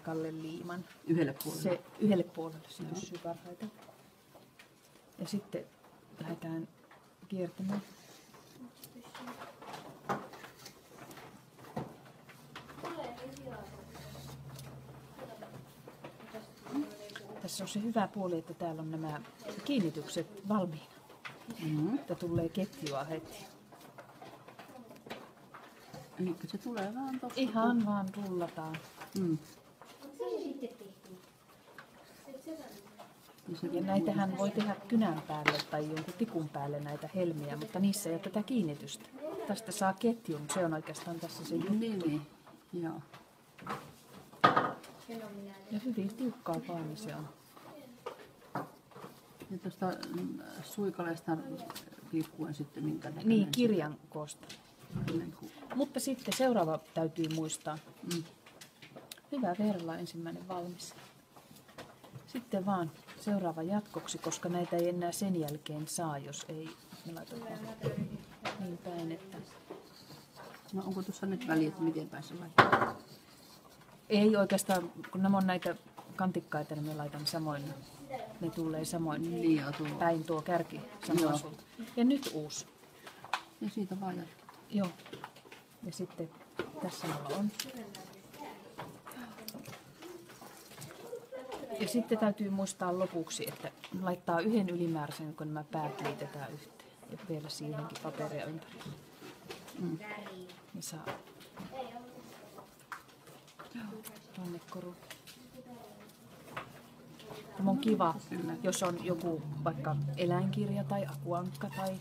paikalle liiman. Yhdelle puolelle? Se yhdelle puolelle se pysyy parhaiten. Ja sitten lähdetään kiertämään. Tässä on se hyvä puoli, että täällä on nämä kiinnitykset valmiina. Että tulee ketjua heti. Eli se tulee vaan tosta. Ihan vaan rullataan. Ja näitähän voi tehdä kynän päälle tai jonkun tikun päälle näitä helmiä, mutta niissä ei ole tätä kiinnitystä. Tästä saa ketjun, se on oikeastaan tässä se juttu. Niin. Joo. Ja hyvin tiukkaa paini se on. Ja tuosta suikaleesta riippuen sitten minkä näköinen. Niin, kirjan koosta. Mutta sitten seuraava täytyy muistaa. Hyvä verla, ensimmäinen valmis. Sitten vaan seuraava jatkoksi, koska näitä ei enää sen jälkeen saa, jos ei me laiteta niin päin, että... No onko tuossa nyt väliä, että miten päin se laittaa? Ei oikeastaan, kun nämä on näitä kantikkaita, niin me laitan samoin. Ne tulee samoin Niin, päin tuo kärki samoin sulta. Ja nyt uusi. Ja siitä vaan jatketaan. Joo. Ja sitten tässä mulla on. Ja sitten täytyy muistaa lopuksi, että laittaa yhden ylimääräisen, kun nämä päät liitetään yhteen. Ja vielä siihenkin paperia ympäri. Ja saa rannekoru. Tämä on kiva, jos on joku vaikka eläinkirja tai akuankka tai